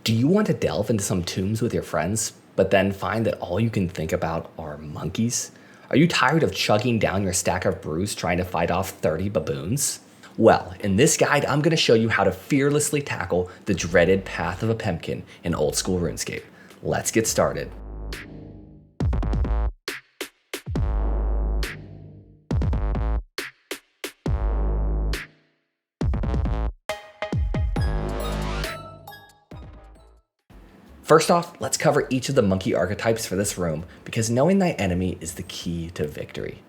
Do you want to delve into some tombs with your friends, but then find that all you can think about are monkeys? Are you tired of chugging down your stack of brews trying to fight off 30 baboons? Well, in this guide, I'm going to show you how to fearlessly tackle the dreaded path of a pumpkin in old school RuneScape. Let's get started. First off, let's cover each of the monkey archetypes for this room, because knowing thy enemy is the key to victory.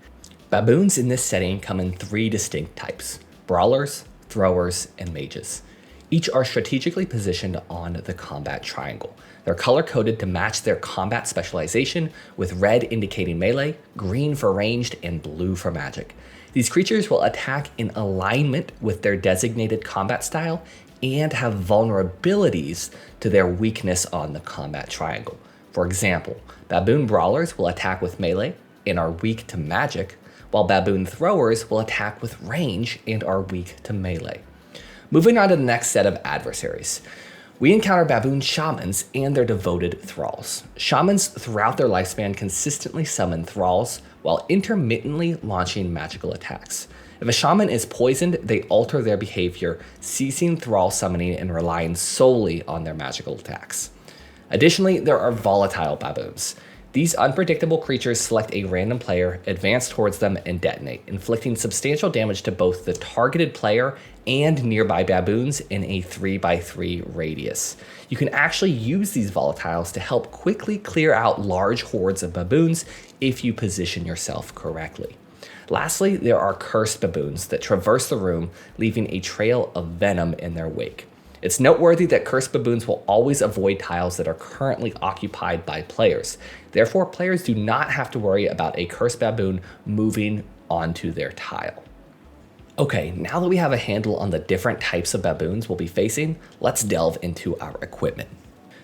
Baboons in this setting come in 3 distinct types: brawlers, throwers, and mages. Each are strategically positioned on the combat triangle. They're color-coded to match their combat specialization, with red indicating melee, green for ranged, and blue for magic. These creatures will attack in alignment with their designated combat style and have vulnerabilities to their weakness on the combat triangle. For example, baboon brawlers will attack with melee and are weak to magic, while baboon throwers will attack with range and are weak to melee. Moving on to the next set of adversaries. We encounter baboon shamans and their devoted thralls. Shamans throughout their lifespan consistently summon thralls while intermittently launching magical attacks. If a shaman is poisoned, they alter their behavior, ceasing thrall summoning and relying solely on their magical attacks. Additionally, there are volatile baboons. These unpredictable creatures select a random player, advance towards them, and detonate, inflicting substantial damage to both the targeted player and nearby baboons in a 3x3 radius. You can actually use these volatiles to help quickly clear out large hordes of baboons if you position yourself correctly. Lastly, there are cursed baboons that traverse the room, leaving a trail of venom in their wake. It's noteworthy that cursed baboons will always avoid tiles that are currently occupied by players. Therefore, players do not have to worry about a cursed baboon moving onto their tile. Okay, now that we have a handle on the different types of baboons we'll be facing, let's delve into our equipment.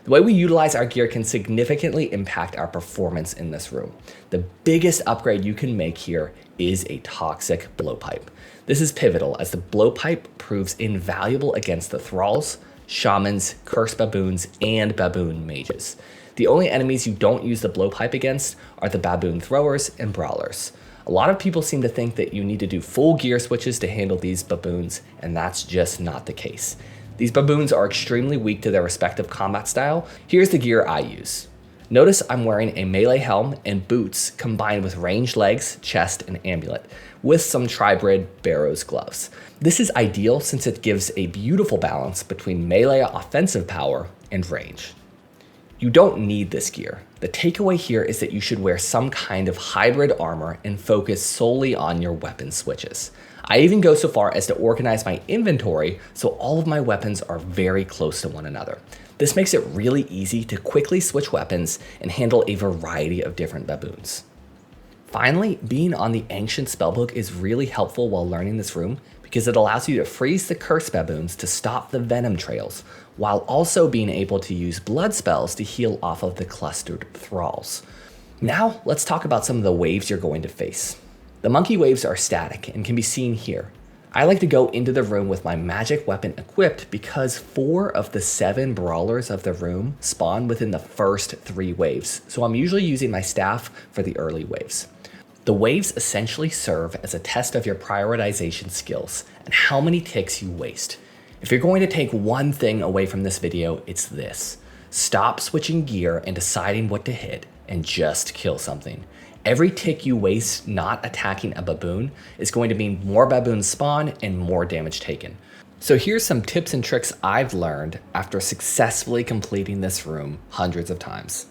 The way we utilize our gear can significantly impact our performance in this room. The biggest upgrade you can make here is a toxic blowpipe. This is pivotal as the blowpipe proves invaluable against the thralls, shamans, cursed baboons, and baboon mages. The only enemies you don't use the blowpipe against are the baboon throwers and brawlers. A lot of people seem to think that you need to do full gear switches to handle these baboons, and that's just not the case. These baboons are extremely weak to their respective combat style. Here's the gear I use. Notice I'm wearing a melee helm and boots combined with ranged legs, chest, and amulet, with some tri-bred Barrows gloves. This is ideal since it gives a beautiful balance between melee offensive power and range. You don't need this gear. The takeaway here is that you should wear some kind of hybrid armor and focus solely on your weapon switches. I even go so far as to organize my inventory so all of my weapons are very close to one another. This makes it really easy to quickly switch weapons and handle a variety of different baboons. Finally, being on the ancient spellbook is really helpful while learning this room because it allows you to freeze the cursed baboons to stop the venom trails, while also being able to use blood spells to heal off of the clustered thralls. Now, let's talk about some of the waves you're going to face. The monkey waves are static and can be seen here. I like to go into the room with my magic weapon equipped because 4 of the 7 brawlers of the room spawn within the first 3 waves, so I'm usually using my staff for the early waves. The waves essentially serve as a test of your prioritization skills and how many ticks you waste. If you're going to take one thing away from this video, it's this: stop switching gear and deciding what to hit and just kill something. Every tick you waste not attacking a baboon is going to mean more baboons spawn and more damage taken. So here's some tips and tricks I've learned after successfully completing this room hundreds of times.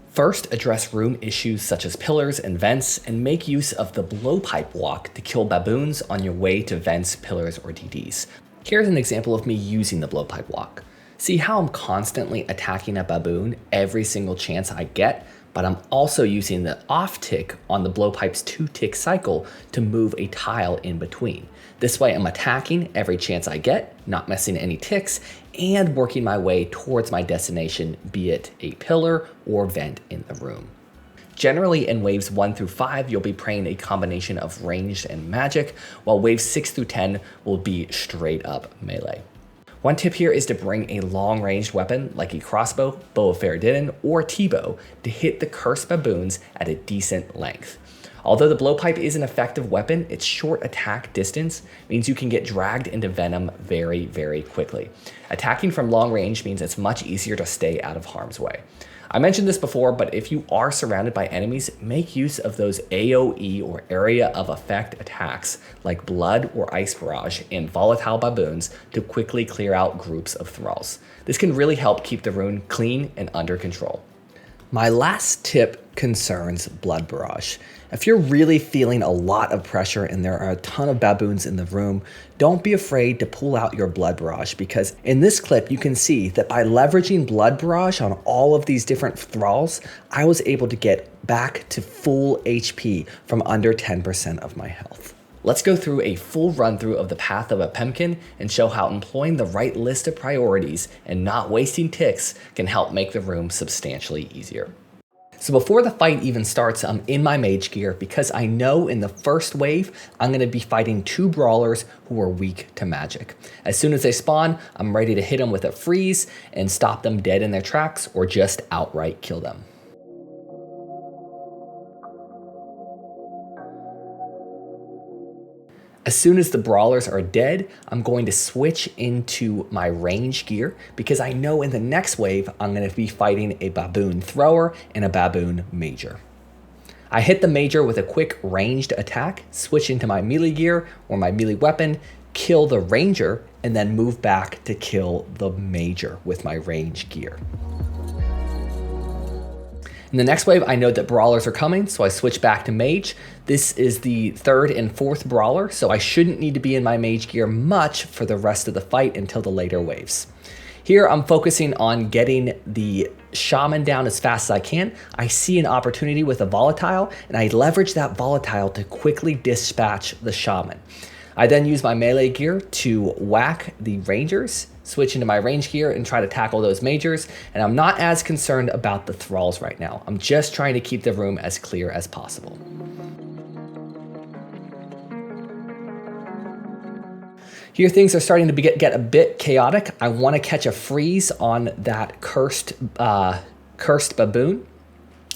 First, address room issues such as pillars and vents, and make use of the blowpipe walk to kill baboons on your way to vents, pillars, or DDs. Here's an example of me using the blowpipe walk. See how I'm constantly attacking a baboon every single chance I get, but I'm also using the off tick on the blowpipe's 2-tick cycle to move a tile in between. This way I'm attacking every chance I get, not missing any ticks, and working my way towards my destination, be it a pillar or vent in the room. Generally in waves 1 through 5, you'll be praying a combination of ranged and magic, while waves 6 through 10 will be straight up melee. One tip here is to bring a long-ranged weapon like a crossbow, bow of Faradidin, or T-bow to hit the cursed baboons at a decent length. Although the blowpipe is an effective weapon, its short attack distance means you can get dragged into venom very, very quickly. Attacking from long range means it's much easier to stay out of harm's way. I mentioned this before, but if you are surrounded by enemies, make use of those AoE or area of effect attacks like blood or ice barrage and volatile baboons to quickly clear out groups of thralls. This can really help keep the rune clean and under control. My last tip concerns blood barrage. If you're really feeling a lot of pressure and there are a ton of baboons in the room, don't be afraid to pull out your blood barrage, because in this clip you can see that by leveraging blood barrage on all of these different thralls, I was able to get back to full HP from under 10% of my health. Let's go through a full run through of the path of a Pemkin and show how employing the right list of priorities and not wasting ticks can help make the room substantially easier. So before the fight even starts, I'm in my mage gear because I know in the first wave, I'm gonna be fighting 2 brawlers who are weak to magic. As soon as they spawn, I'm ready to hit them with a freeze and stop them dead in their tracks or just outright kill them. As soon as the brawlers are dead, I'm going to switch into my range gear because I know in the next wave, I'm going to be fighting a baboon thrower and a baboon major. I hit the major with a quick ranged attack, switch into my melee gear or my melee weapon, kill the ranger, and then move back to kill the major with my range gear. In the next wave, I know that brawlers are coming, so I switch back to mage. This is the 3rd and 4th brawler, so I shouldn't need to be in my mage gear much for the rest of the fight until the later waves. Here, I'm focusing on getting the shaman down as fast as I can. I see an opportunity with a volatile, and I leverage that volatile to quickly dispatch the shaman. I then use my melee gear to whack the rangers, switch into my range gear and try to tackle those majors, and I'm not as concerned about the thralls right now. I'm just trying to keep the room as clear as possible. Here things are starting to get a bit chaotic. I want to catch a freeze on that cursed baboon,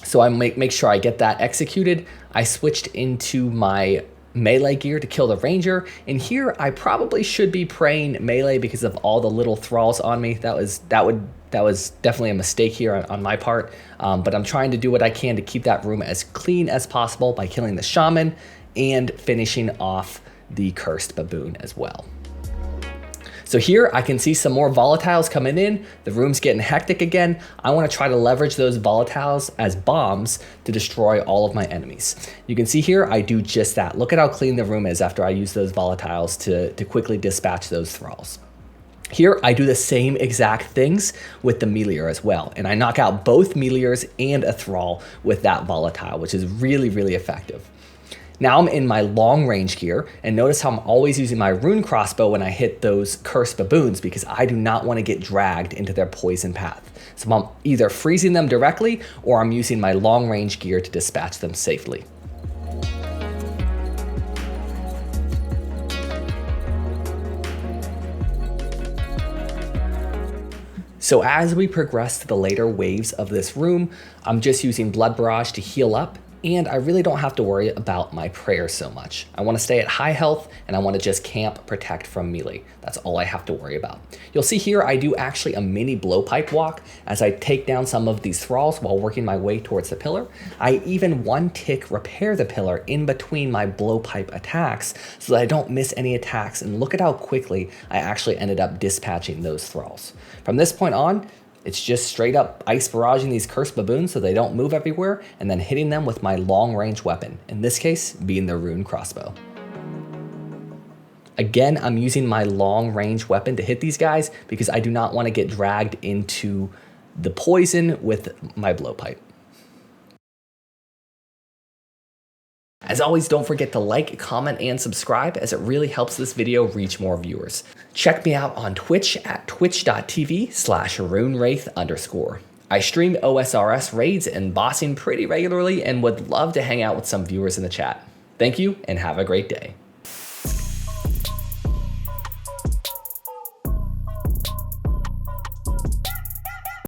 so I make sure I get that executed. I switched into my melee gear to kill the ranger, and here I probably should be praying melee because of all the little thralls on me. That was definitely a mistake here on my part, but I'm trying to do what I can to keep that room as clean as possible by killing the shaman and finishing off the cursed baboon as well. So here I can see some more volatiles coming in. The room's getting hectic again. I want to try to leverage those volatiles as bombs to destroy all of my enemies. You can see here I do just that. Look at how clean the room is after I use those volatiles to quickly dispatch those thralls. Here I do the same exact things with the meleer as well, and I knock out both meleers and a thrall with that volatile, which is really, really effective. Now I'm in my long range gear, and notice how I'm always using my rune crossbow when I hit those cursed baboons because I do not want to get dragged into their poison path. So I'm either freezing them directly or I'm using my long range gear to dispatch them safely. So as we progress to the later waves of this room, I'm just using blood barrage to heal up, and I really don't have to worry about my prayers so much. I want to stay at high health, and I want to just camp protect from melee. That's all I have to worry about. You'll see here I do actually a mini blowpipe walk as I take down some of these thralls while working my way towards the pillar. I even one tick repair the pillar in between my blowpipe attacks so that I don't miss any attacks, and look at how quickly I actually ended up dispatching those thralls. From this point on, it's just straight up ice barraging these cursed baboons so they don't move everywhere, and then hitting them with my long range weapon, in this case being the rune crossbow. Again, I'm using my long range weapon to hit these guys because I do not want to get dragged into the poison with my blowpipe. As always, don't forget to like, comment, and subscribe as it really helps this video reach more viewers. Check me out on Twitch at twitch.tv/runewraith_. I stream OSRS raids and bossing pretty regularly and would love to hang out with some viewers in the chat. Thank you and have a great day.